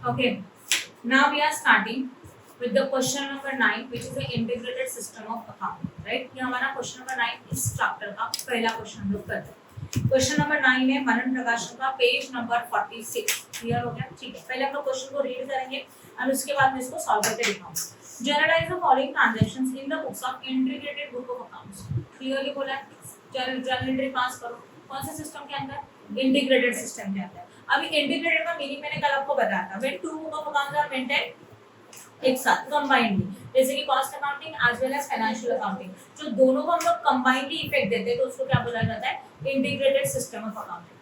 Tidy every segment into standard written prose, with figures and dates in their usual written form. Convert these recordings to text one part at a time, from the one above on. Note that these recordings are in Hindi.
Okay. Now we are starting with the question number 9, which is the integrated system of accounting. Right? ये हमारा question number 9 इस chapter का पहला question हम लोग करते हैं. Question number 9 है मनन प्रकाशन का पेज नंबर 46. क्लियर हो गया? ठीक है. पहले हम लोग क्वेश्चन को रीड करेंगे और उसके बाद मैं इसको सॉल्व करके दिखाऊंगा. Generalize the following transactions in the books of integrated book of accounts. Clearly बोला है. जर्नल एंट्री पास करो. कौन से सिस्टम के अंदर? इंटीग्रेटेड सिस्टम के अंदर. अभी इंटीग्रेटेड का मीनिंग मैंने कल आपको बताया था. When two book of accounts are maintain एक साथ कंबाइंडली, जैसे कि cost accounting as well as financial accounting, जो दोनों को हम लोग कंबाइनली इफेक्ट देते हैं तो उसको क्या बोला जाता है? Integrated system of accounting.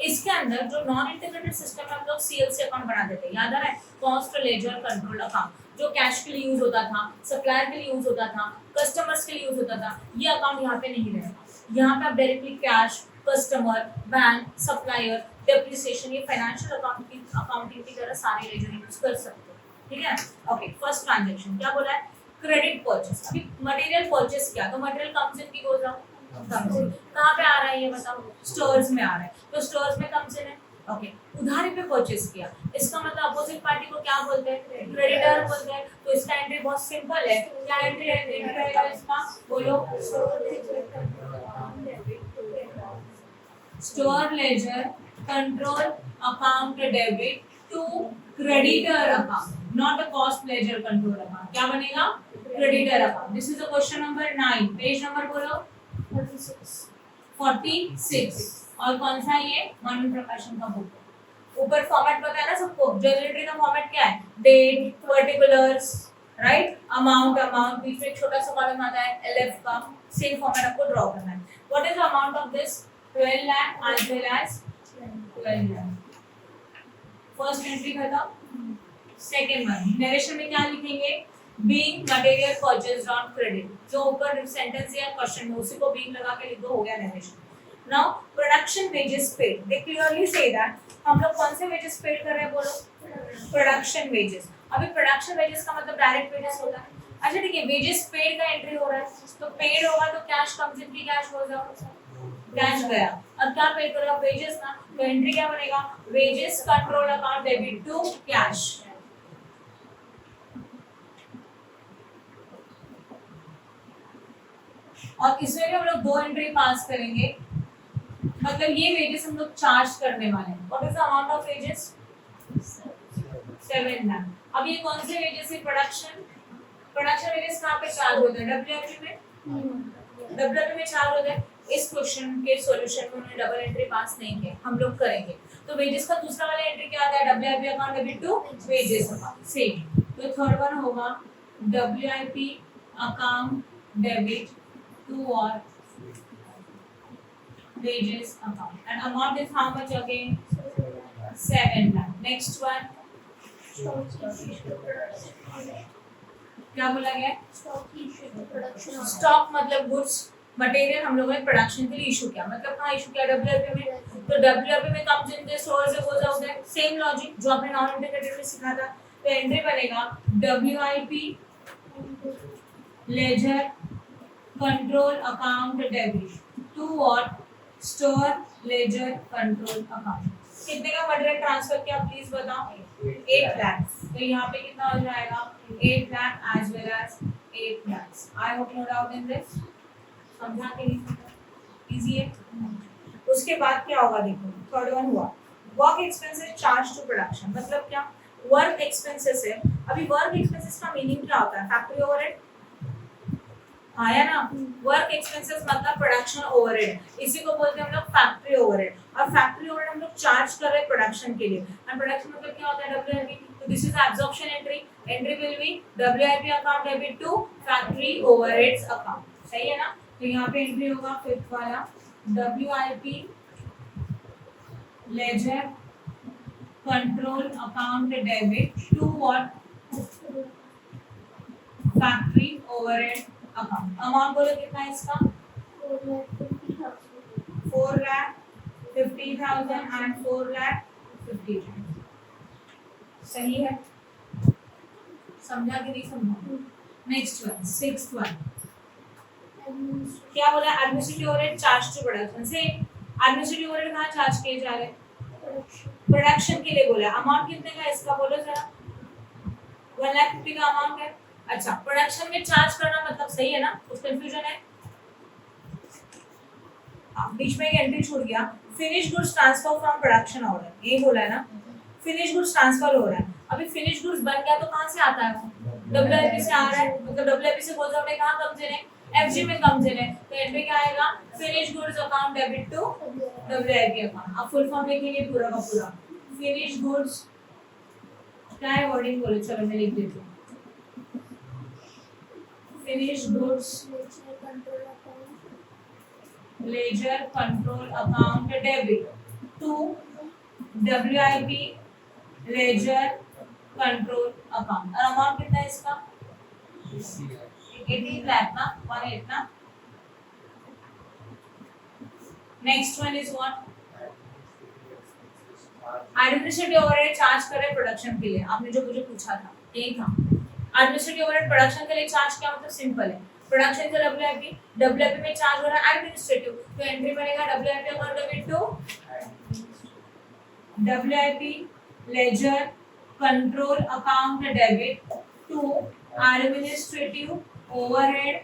इसके अंदर जो नॉन इंटीग्रेटेड सिस्टम में हम लोग सीएलसी अकाउंट बना देते हैं. याद आ रहा है? कॉस्ट लेजर कंट्रोल अकाउंट, जो कैश के लिए यूज होता था, सप्लायर के लिए यूज होता था, कस्टमर्स के लिए यूज होता था. ये अकाउंट यहाँ पे नहीं रहेगा. यहाँ पे आप directly cash, customer, bank, supplier, depreciation, ये फाइनेंशियल अकाउंटिंग की तरह सारे लेजर यूज कर सकते हो. ठीक है. ओके. फर्स्ट ट्रांजैक्शन क्या बोला है? Credit purchase. अभी मटेरियल परचेस किया तो मटेरियल कम्स इन की गोज आउट. कहाँ पे आ रहा है ये बताओ? स्टोर्स में आ रहा है. तो स्टोर्स में कम्स इन है. ओके. उधारी पे परचेस किया, इसका मतलब अपोजिट पार्टी को क्या बोलते हैं? क्रेडिटर बोलते हैं. तो इसका एंट्री बहुत सिंपल है. क्या एंट्री रहेगा इसका? बोलो. Store ledger control account debit to creditor account, not a cost ledger control account. क्या बनेगा? Creditor account. This is the question number 9. Page number बोलो. 46. और कौन सा है ये? मनन प्रकाशन का बुक. ऊपर फॉर्मेट पता है ना सबको? जर्नल एंट्री का फॉर्मेट क्या है? Date, particulars, right, amount. बीच में एक छोटा सा कॉलम आता है एलएफ का. सेम फॉर्मेट आपको ड्रॉ करना है. What is the amount of this? 12 lakh as well as 12 lakh. First entry खत्म. सेकंड वन नरेशन में क्या लिखेंगे? Being material purchased on credit. जो ऊपर सेंटेंस या क्वेश्चन में उसी को बीइंग लगा के लिख दो, हो गया narration. Now production wages paid. They clearly say that हम लोग कौन से वेजेस पेड कर रहे हैं? बोलो. Production wages. अभी प्रोडक्शन वेजेस का मतलब डायरेक्ट वेजेस होता है. अच्छा ठीक है. वेजेस पेड का एंट्री हो रहा है तो पेड होगा तो कैश कम्स इन की कैश हो जाएगा. कैश गया. अब क्या पे करेगा? वेजेस ना. तो एंट्री क्या बनेगा? Wages control account debit to cash. और इसमें भी हम लोग दो एंट्री पास करेंगे. मतलब ये वेजेस हम लोग चार्ज करने वाले हैं. What is the amount of wages? 7 lakh. अब ये कौन से वेजेस है? प्रोडक्शन वेजेस कहाँ पे चार्ज होते हैं? डब्ल्यूआईपी में. डब्ल्यूआईपी में चार्ज होते हैं. इस क्वेश्चन के सॉल्यूशन में उन्होंने डबल एंट्री पास नहीं किया. हम लोग करेंगे. तो वेजेस का दूसरा वाला एंट्री क्या आता है? WIP account debit to wages account. Same. तो थर्ड वन होगा डब्ल्यूआईपी अकाउंट डेबिट टू और wages account, and amount is how much again? 7 lakh. Next one. क्या बोला गया? स्टॉक मतलब गुड्स मटेरियल हम लोगों ने प्रोडक्शन के लिए इशू किया. मतलब कहाँ इशू किया? डब्ल्यूआईपी में. तो डब्ल्यूआईपी में comes in the stores goes out है. सेम लॉजिक जो आपने नॉन इंटीग्रेटेड में सीखा था. तो एंट्री बनेगा WIP ledger control account debit to और स्टोर लेजर कंट्रोल अकाउंट. कितने का मटेरियल ट्रांसफर किया प्लीज बताओ? 8 लाख. तो यहाँ पे कितना हो जाएगा? 8 lakh as well as 8 lakh. I hope no doubt in this. समझा कि नहीं समझा? इजी है. उसके बाद क्या होगा? देखो थर्ड वन हुआ work expenses charge to production. मतलब क्या? वर्क एक्सपेंसेस है. अभी वर्क एक्सपेंसेस का मीनिंग क्या होता है? फैक्ट्री ओवरहेड आया ना. वर्क एक्सपेंसेस मतलब प्रोडक्शन ओवरहेड. इसी को बोलते हैं हम लोग फैक्ट्री ओवरहेड. और फैक्ट्री ओवरहेड हम लोग चार्ज कर रहे हैं प्रोडक्शन के लिए. और प्रोडक्शन मतलब क्या होता है? डब्ल्यूआईपी. तो this is absorption entry. Entry will be WIP account debit to factory overheads account. सही है ना. तो यहाँ पे एंट्री होगा फिफ्थ वाला WIP ledger control account debit to what? Factory overhead account. Amount बोलो कितना है इसका? 4,50,000 एंड 4,50,000. सही है. समझा कि नहीं समझा? नेक्स्ट वन सिक्स्थ वन क्या बोला? Administrative overhead charge to production. से एडमिनिस्ट्रेटिव ओवरहेड कहाँ चार्ज किए जा रहे हैं? प्रोडक्शन के लिए बोला, अमाउंट कितने का इसका बोलो जरा, 1,50,000 का अमाउंट है। अच्छा, प्रोडक्शन में चार्ज करना मतलब सही है ना, कुछ कंफ्यूजन है? बीच में एक एंट्री छूट गया, finish goods transfer from production order, ये बोला है ना, फिनिश गुड्स ट्रांसफर हो रहा है। अभी फिनिश गुड्स बन गया तो कहां से आता है वो? डब्ल्यूआईपी से आ रहा है, मतलब डब्ल्यूआईपी से बोल सकते हैं कहां कम्स इन है, एफजी में कम्स इन है, तो एंट्री क्या आएगा, finish goods account debit to WIP account. अब फुल फॉर्म लिखेंगे पूरा का पूरा, फिनिश गुड्स क्या है वर्डिंग बोलो, चलो मैं लिख देती हूँ, finish goods ledger control account debit to WIP ledger control account. और अमाउंट कितना है इसका? 18 लाख ना, 18 ना। Next one is what? Administrative overhead charge करे प्रोडक्शन के लिए, आपने जो मुझे पूछा था यही था। एडमिनिस्ट्रेटिव ओवरहेड प्रोडक्शन के लिए चार्ज क्या मतलब, सिंपल है, प्रोडक्शन का डब्ल्यूआईपी, डब्ल्यूआईपी में चार्ज हो रहा है एडमिनिस्ट्रेटिव, तो एंट्री बनेगा WIP account debit to WIP ledger control account debit to administrative overhead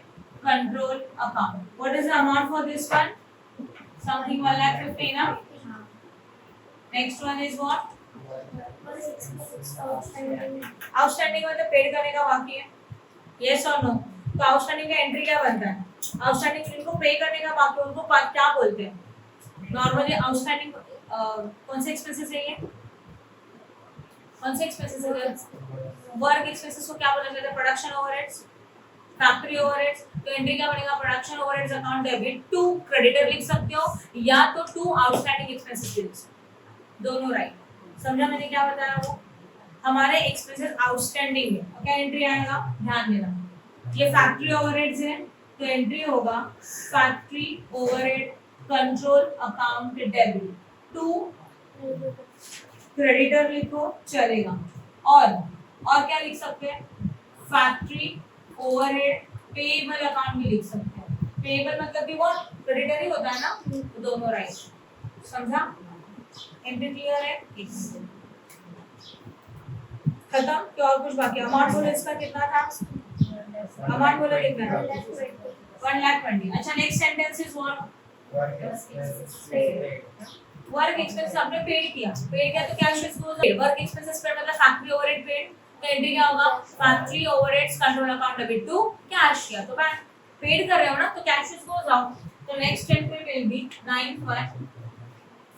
control account. What is the amount for this one? Something 1,50,000 ना। Next one is what? Outstanding मतलब पेड करने का बाकी है, यस और नो। तो आउटस्टैंडिंग का एंट्री क्या बनता है? आउटस्टैंडिंग जिनको पे करने का बाकी है उनको क्या बोलते हैं नॉर्मली? आउटस्टैंडिंग कौन से एक्सपेंसेस है ये? कौन से एक्सपेंसेस है? वर्क एक्सपेंसेस को क्या बोला जाता है? Production overheads, factory overheads. तो एंट्री क्या बनेगा? Production overheads account debit to creditor लिख सकते हो या तो टू आउटस्टैंडिंग एक्सपेंसेस लिख सकते हो, दोनों राइट। समझा मैंने क्या बताया? वो हमारे एक्सपेंसेस आउटस्टैंडिंग है, क्या एंट्री आएगा? ध्यान देना, ये फैक्ट्री ओवरहेड्स है तो एंट्री होगा factory overhead control account debit to creditor लिखो चलेगा, और क्या लिख सकते हैं? फैक्ट्री ओवरहेड पेएबल अकाउंट भी लिख सकते हैं। पेएबल मतलब भी वो क्रेडिटर ही होता है ना, तो दोनों राइट। समझा? एंट्री क्लियर है? खत्म? क्या और कुछ बाकी? अमाउंट बोलो इसका कितना था? अमाउंट बोलो कितना है? 1,20,000। अच्छा, next sentence is what? Work expenses आपने पेड किया तो cash is goes paid. Work expenses paid मतलब फैक्ट्री ओवरहेड पेड, तो एंट्री क्या होगा? Factory overheads control account debit to cash किया, तो बैंक पेड कर रहे हो ना, तो कैश इज गोज आउट। तो next entry will be 9th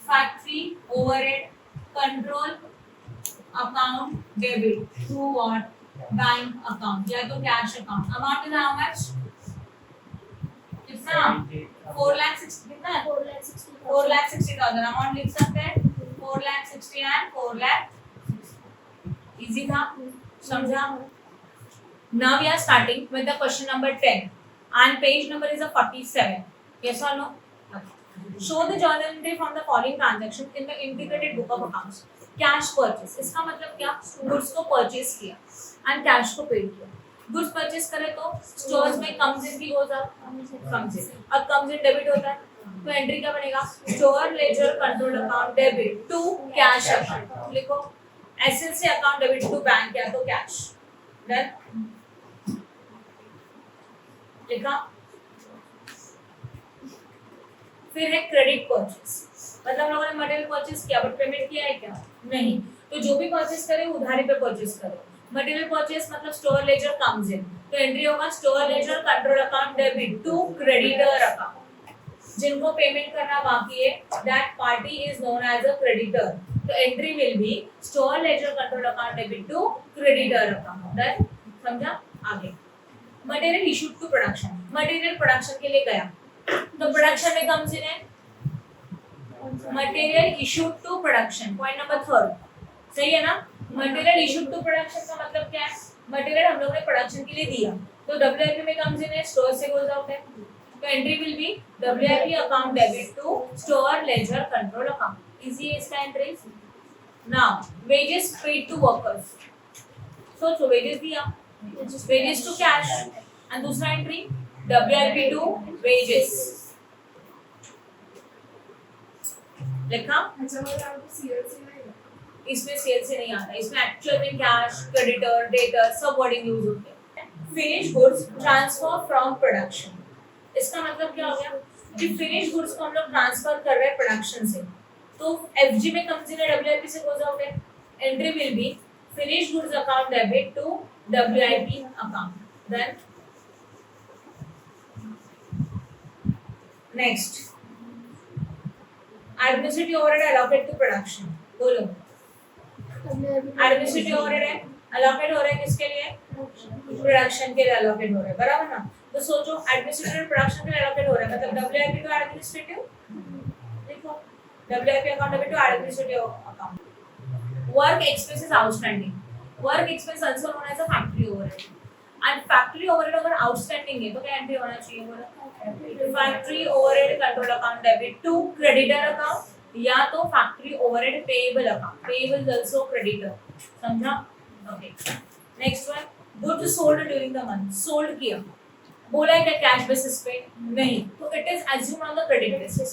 factory overhead control account debit to what? Bank account या तो cash account. Amount is how much? कितना? 4,60,000 कितना है? 4,60,000 अमाउंट लिख सकते हैं, 4,60,000 एंड 4,60,000। इजी था? समझा? Now we are starting with the question number 10 and page number is a 47. Yes or no? Show the journal entry from the following transaction in the integrated book of accounts. Cash purchase, इसका मतलब क्या? गुड्स को परचेस किया एंड कैश को पेड किया। गुड्स परचेस करे तो स्टोर्स में कम्स इन की गोज आउट, कम्स इन। अब कम्स इन डेबिट होता है तो एंट्री क्या बनेगा? Store ledger control account debit to cash account. लिखो SLC account debit to bank या तो कैश। डन? लिखा? फिर है क्रेडिट परचेस, मतलब लोगों ने मटेरियल परचेस किया बट पेमेंट किया है क्या? नहीं, तो जो भी परचेस करे उधारी पे परचेस करे। मटेरियल परचेस मतलब स्टोर लेजर कम्स इन, तो एंट्री होगा store ledger control account debit to creditor account. जिनको पेमेंट करना बाकी है that party is known as a creditor, तो entry will be store ledger control account debit to creditor account. Done? समझा? आगे material issued to production, material production के लिए गया तो प्रोडक्शन में कम्स इन है material issued to production. Point number 3 सही है ना? मटेरियल इशूड टू प्रोडक्शन का मतलब क्या है? मटेरियल हम लोगों ने प्रोडक्शन के लिए दिया तो डब्ल्यूआईपी में कम्स इन है, स्टोर से गोज आउट है, तो entry will be WIP account debit to store ledger control account. Easy है इसका entry. Now wages paid to workers, सोचो वेजेस दिया, वेजेस टू कैश एंड दूसरा एंट्री WIP टू वेजेस। लिखा? इसमें सेल्स से नहीं आता, इसमें एक्चुअल में कैश, क्रेडिटर, डेटर सब वर्डिंग यूज होते हैं। Finish goods transfer from production, इसका मतलब क्या हो गया कि फिनिश गुड्स को हम लोग ट्रांसफर कर रहे हैं प्रोडक्शन से, तो एफजी में कम्स इन डब्ल्यूआईपी से गोज आउट है। Entry will be finish goods account debit to WIP account. Then next administrative overhead allocate to production, बोलो एडमिनिस्ट्रेटिव ओवरहेड है एलोकेट हो रहा है किसके लिए, प्रोडक्शन के लिए एलोकेट हो रहा है, बराबर ना। तो सोचो एडमिनिस्ट्रेटिव प्रोडक्शन के लिए एलोकेट हो रहा है, मतलब डब्ल्यूआईपी टू एडमिनिस्ट्रेटिव, देखो WIP account debit to administrative account. Work expenses outstanding, work expense also known as a factory overhead, and factory overhead अगर आउटस्टैंडिंग है तो क्या एंट्री होना चाहिए, बोलो factory overhead control account debit to creditor account, या तो factory overhead payable account, payable is also creditor, समझा। Okay next one, goods sold during the month, sold किया, बोला है क्या कैश बेसिस पे, नहीं, तो it is assumed on the credit basis.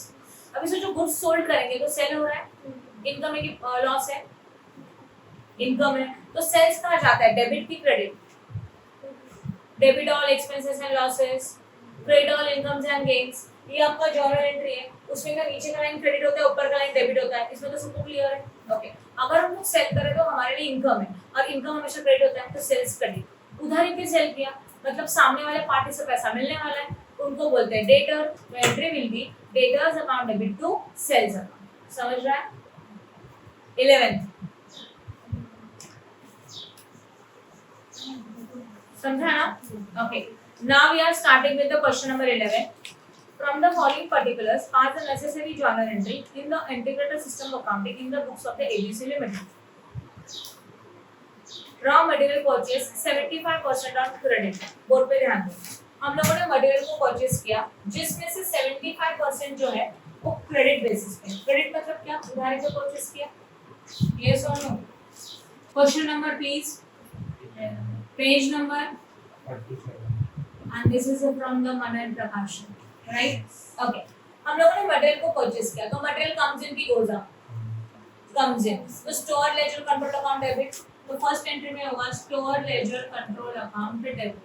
अभी सोचो गुड्स सोल्ड करेंगे तो सेल हो रहा है, इनकम है कि लॉस है, इनकम है, तो सेल्स कहाँ जाता है, डेबिट की credit, debit all expenses and losses, credit all incomes and gains, ये आपका जर्नल एंट्री है, उसमें का नीचे का लाइन क्रेडिट होता है, ऊपर का लाइन डेबिट होता है, इसमें तो सबको क्लियर है। ओके अगर हम लोग सेल करें तो हमारे लिए इनकम है, और इनकम हमेशा क्रेडिट होता है, तो सेल्स क्रेडिट। उधारी पे सेल किया मतलब सामने वाले पार्टी से पैसा मिलने वाला है, उनको बोलते हैं डेटर, तो entry will be debtors account debit to sales account, समझ रहा है। 11th समझा ना। Okay now we are starting with the question number 11। From the following particulars, pass the necessary journal entry in the integrated system of accounting in the books of the ABC Limited. Raw material purchase 75% on credit. Board पे ध्यान दो, हम लोगों ने मटेरियल को परचेस किया जिसमें से 75% जो है वो क्रेडिट बेसिस पे, क्रेडिट मतलब क्या, उधारी पे परचेस किया, यस और no. Question number please, page number, and this is from the Manan Prakashan, right? Okay. हम लोगों ने मटेरियल को परचेस किया, तो मटेरियल कम्स इन की गोज आउट, कम्स इन, तो store ledger control account debit, तो फर्स्ट एंट्री में होगा store ledger control account debit.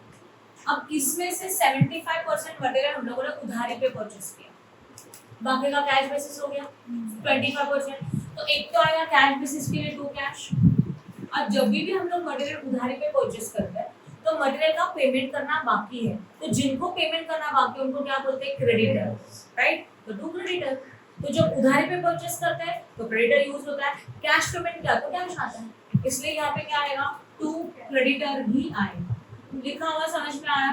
अब इसमें से 75% मटेरियल हम लोगों ने उधारी पे परचेस किया, बाकी का कैश बेसिस हो गया 25%, तो एक तो आएगा कैश बेसिस के लिए टू कैश। और जब भी हम लोग मटेरियल उधारी पे परचेस करते हैं तो मटेरियल का पेमेंट करना बाकी है, तो जिनको पेमेंट करना बाकी है उनको क्या बोलते हैं, क्रेडिटर, राइट, तो टू क्रेडिटर। तो जब उधारी पे परचेस करते हैं तो क्रेडिटर यूज होता है, कैश पेमेंट क्या तो कैश आता है, इसलिए यहाँ पे क्या आएगा, टू क्रेडिटर ही आएगा। लिखा हुआ समझ में आया।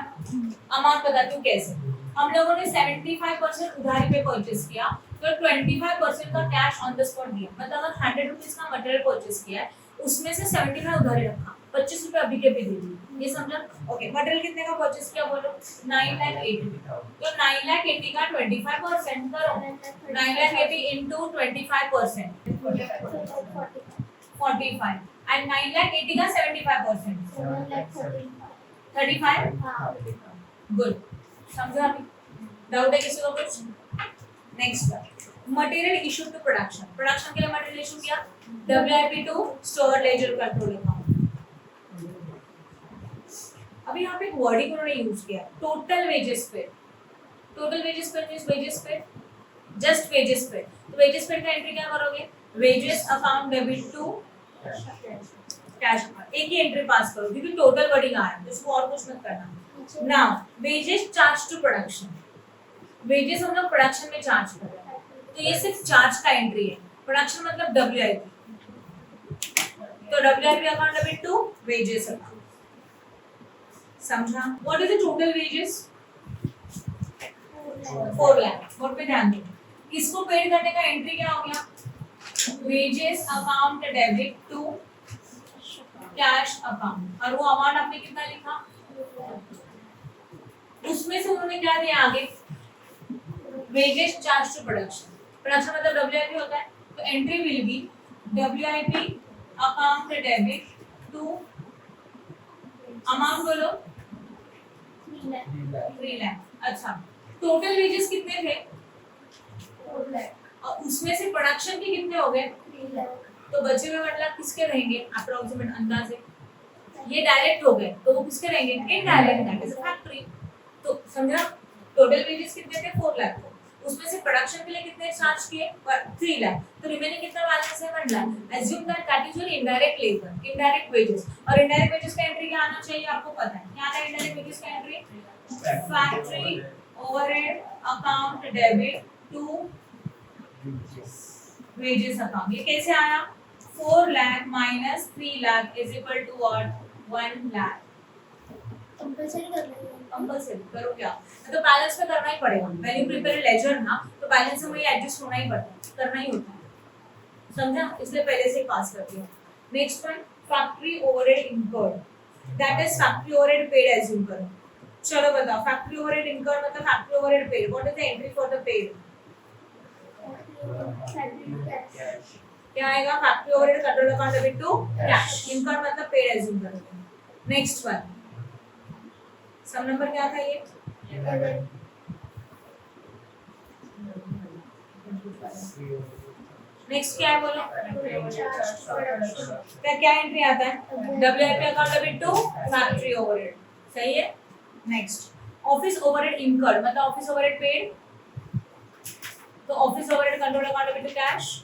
अमाउंट बताती हूँ कैसे। हम लोगों ने 75% उधारी पे परचेस किया, तो 25% का कैश ऑन द स्पॉट दिया, मतलब अगर 100 रुपीज का मटेरियल परचेस किया है उसमें से 75 उधारी रखा, 25 रुपए अभी के भी दे दी, ये समझा। ओके मटेरियल कितने का परचेस किया बोलो, 9,80,000, तो 9,80,000 का 25% करो, 9,80,000 into 25%, 45, and 9,80,000 का 75%, 35, गुड, समझा अभी। डाउट है किसी को कुछ? Next material issue to production, production के लिए मटेरियल इशू किया, WIP to store ledger control account. अभी यहाँ पे एक वर्डिंग उन्होंने यूज किया, total wages pay, total wages pay means wages pay, just wages pay, तो वेजेस पे का एंट्री क्या करोगे, wages account debit to cash account, एक ही एंट्री पास करो क्योंकि टोटल वर्डिंग आया है, इसको और कुछ मत करना। Now wages charge to production, wages हम लोग प्रोडक्शन में चार्ज कर रहे हैं, तो ये सिर्फ चार्ज का एंट्री है, प्रोडक्शन मतलब WIP, तो WIP account debit to wages account, समझा। What is the total wages, 4 lakh, board पे ध्यान दो। इसको पेड करने का एंट्री क्या हो गया, wages account debit to cash account, और वो अमाउंट आपने कितना लिखा, उसमें से उन्होंने क्या दिया आगे, wages charge to production, production मतलब WIP होता है, तो entry will be WIP account debit to amount बोलो 3 लाख। अच्छा टोटल वेजेस कितने थे, 4 लाख, और उसमें से प्रोडक्शन के कितने हो गए, तो बचे हुए 1 लाख किसके रहेंगे अप्रोक्सीमेट अंदाजे, ये डायरेक्ट हो गए तो वो किसके रहेंगे इनडायरेक्ट, दैट इज फैक्टरी। तो समझा, टोटल वेजेस कितने थे 4 लाख को, उसमें से प्रोडक्शन के लिए कितने चार्ज किए 3 लाख, तो रिमेनिंग कितना बैलेंस है 1 lakh. Assume that that is your indirect labour, indirect wages. और इनडायरेक्ट वेजेस का एंट्री क्या आना चाहिए आपको पता है, क्या आता है इनडायरेक्ट वेजेस का entry, factory overhead account debit to wages account. ये कैसे आया 4 lakh minus 3 lakh is equal to what 1 lakh. Compulsory करो क्या, तो बैलेंस में करना ही पड़ेगा। व्हेन यू प्रिपेयर लेजर ना तो बैलेंस में एडजस्ट होना ही पड़ता है, करना ही होता है, समझा, इसलिए पहले से ही पास कर दिया। Next one factory overhead incurred, that is factory overhead paid assume करो। चलो बताओ फैक्ट्री ओवरहेड इनकर्ड मतलब factory overhead paid, what is the entry for the paid, क्या आएगा factory overhead control account debit to cash, incurred मतलब पेड एज्यूम करो। नेक्स्ट वन सम नंबर क्या था ये, नेक्स्ट क्या है बोलो, क्या एंट्री आता है WIP account debit to factory overhead, सही है। नेक्स्ट ऑफिस ओवरहेड इनकर्ड मतलब ऑफिस ओवरहेड पेड, तो office overhead control account debit to cash.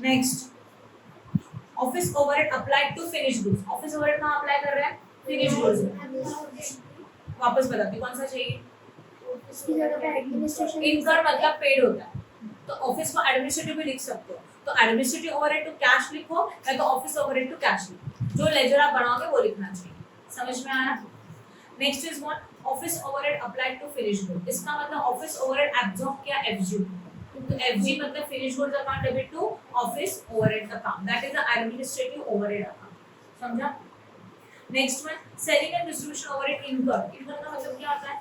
Next office overhead applied to finish goods, office overhead कहां अप्लाई कर रहे हैं फिनिश गुड्स में, वापस बताती कौन सा चाहिए, इनकर्ड मतलब पेड होता है, तो ऑफिस को एडमिनिस्ट्रेटिव भी लिख सकते हो, तो एडमिनिस्ट्रेटिव ओवरहेड टू कैश लिखो या तो ऑफिस ओवरहेड टू कैश लिखो, जो लेजर आप बनाओगे वो लिखना चाहिए, समझ में आया। Next is what office overhead applied to finish good, इसका मतलब ऑफिस ओवरहेड एब्जॉर्ब किया एफजी, तो एफजी मतलब finish goods account debit to office overhead account, that is the administrative overhead account, समझा। Next one selling and distribution overhead incurred, incurred का मतलब क्या होता है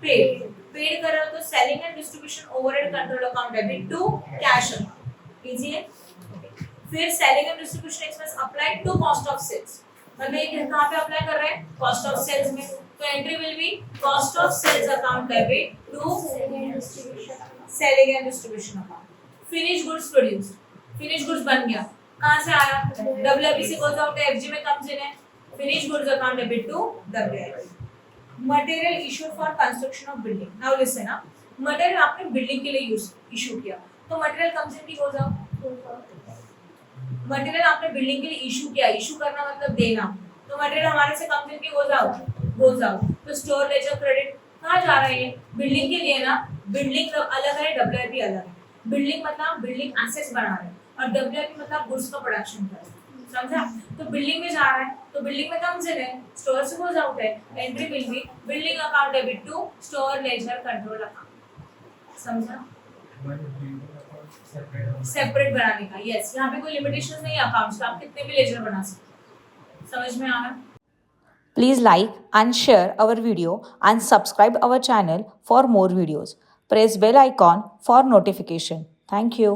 पेड, पेड कर रहे हो तो selling and distribution overhead control account debit to cash account, easy है। फिर selling and distribution expense applied to cost of sales, मतलब ये कहां पे अप्लाई कर रहे हैं कॉस्ट ऑफ सेल्स में, तो entry will be cost of sales account debit to selling and distribution account. Finish goods produced, finish goods बन गया, कहां से आया डब्ल्यूआईपी से गोस आउट, एफजी में कम्स इन है finish goods account debit to WIP. Material issue for construction of building, now listen ना, मटेरियल आपने बिल्डिंग के लिए यूज इशू किया तो मटेरियल कम्स इन की गोस आउट, मटेरियल आपने बिल्डिंग के लिए इशू किया, इशू करना मतलब देना, तो मटेरियल हमारे से कम्स इन की गोस आउट, तो स्टोर लेजर क्रेडिट कहां जा रहा है, बिल्डिंग के लिए ना, बिल्डिंग अलग है डब्ल्यूआईपी अलग है, बिल्डिंग मतलब बिल्डिंग एसेट्स बना रहे हैं और डब्ल्यूआईपी मतलब गुड्स का प्रोडक्शन कर रहे हैं, समझा, तो बिल्डिंग में जा रहा है तो बिल्डिंग में कम्स इन है, स्टोर से गोस आउट है, entry will be building account debit to store ledger control account, समझा, सेपरेट बनाने का, यस, यहाँ पे कोई लिमिटेशन नहीं है अकाउंट्स का, आप कितने भी लेजर बना सकते, समझ में आ रहा। Please like and share our video and subscribe our channel for more videos. Press bell icon for notification. Thank you.